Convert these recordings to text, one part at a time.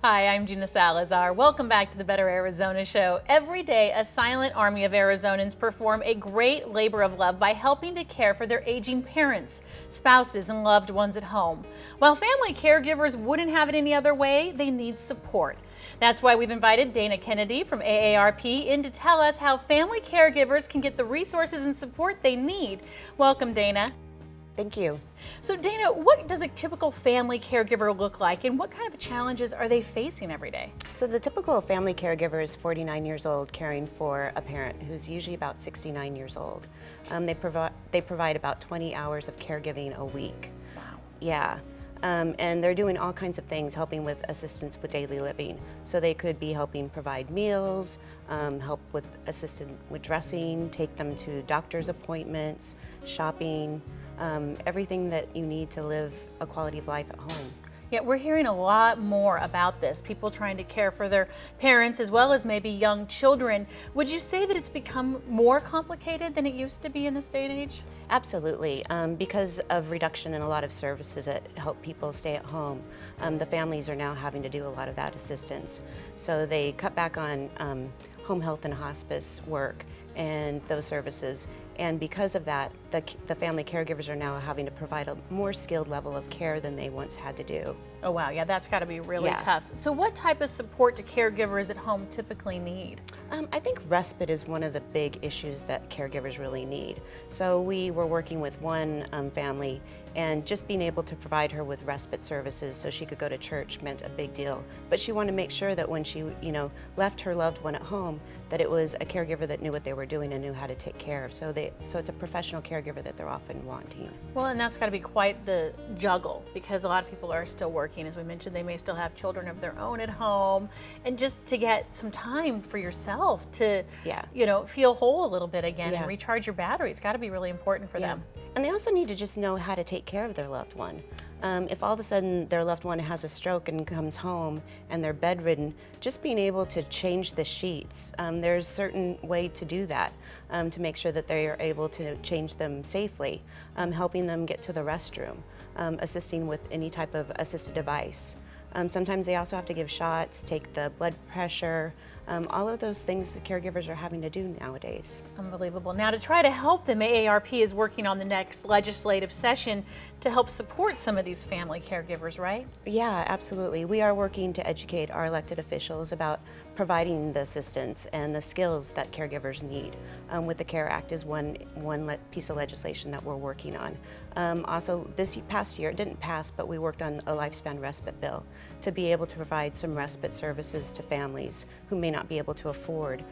Hi, I'm Gina Salazar. Welcome back to the Better Arizona Show. Every day, a silent army of Arizonans perform a great labor of love by helping to care for their aging parents, spouses, and loved ones at home. While family caregivers wouldn't have it any other way, they need support. That's why we've invited Dana Kennedy from AARP in to tell us how family caregivers can get the resources and support they need. Welcome, Dana. Thank you. So Dana, what does a typical family caregiver look like, and what kind of challenges are they facing every day? So the typical family caregiver is 49 years old caring for a parent who's usually about 69 years old. They provide about 20 hours of caregiving a week. Wow. Yeah. And they're doing all kinds of things, helping with assistance with daily living. So they could be helping provide meals, help with assistance with dressing, take them to doctor's appointments, shopping, everything that you need to live a quality of life at home. Yeah, we're hearing a lot more about this, people trying to care for their parents as well as maybe young children. Would you say that it's become more complicated than it used to be in this day and age? Absolutely. Because of reduction in a lot of services that help people stay at home, the families are now having to do a lot of that assistance. So they cut back on home health and hospice work and those services. And because of that, the family caregivers are now having to provide a more skilled level of care than they once had to do. Oh wow, yeah, that's got to be really tough. So what type of support do caregivers at home typically need? I think respite is one of the big issues that caregivers really need. So we were working with one family, and just being able to provide her with respite services so she could go to church meant a big deal. But she wanted to make sure that when she, left her loved one at home, that it was a caregiver that knew what they were doing and knew how to take care of. So it's a professional caregiver that they're often wanting. Well, and that's got to be quite the juggle, because a lot of people are still working. As we mentioned, they may still have children of their own at home, and just to get some time for yourself to, feel whole a little bit again and recharge your batteries, got to be really important for them. And they also need to just know how to take care of their loved one. If all of a sudden their loved one has a stroke and comes home and they're bedridden, just being able to change the sheets. There's a certain way to do that to make sure that they are able to change them safely, helping them get to the restroom, assisting with any type of assisted device. Sometimes they also have to give shots, take the blood pressure, all of those things that caregivers are having to do nowadays. Unbelievable. Now, to try to help them, AARP is working on the next legislative session to help support some of these family caregivers, right? Yeah, absolutely. We are working to educate our elected officials about providing the assistance and the skills that caregivers need. With the CARE Act is one piece of legislation that we're working on. Also, this past year, it didn't pass, but we worked on a lifespan respite bill to be able to provide some respite services to families who may not be able to afford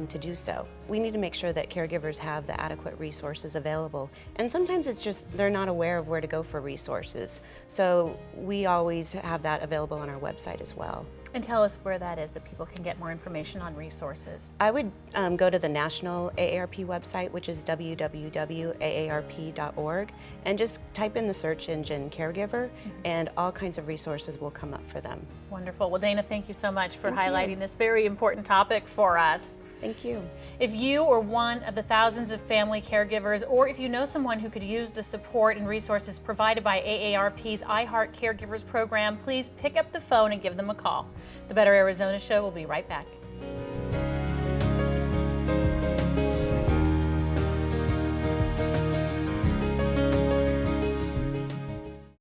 to do so. We need to make sure that caregivers have the adequate resources available, and sometimes it's just they're not aware of where to go for resources. So we always have that available on our website as well. And tell us where that is, that people can get more information on resources. I would go to the national AARP website, which is www.aarp.org, and just type in the search engine caregiver, and all kinds of resources will come up for them. Wonderful. Well, Dana, thank you so much for highlighting this very important topic for us. Thank you. If you are one of the thousands of family caregivers, or if you know someone who could use the support and resources provided by AARP's iHeart Caregivers program, please pick up the phone and give them a call. The Better Arizona Show will be right back.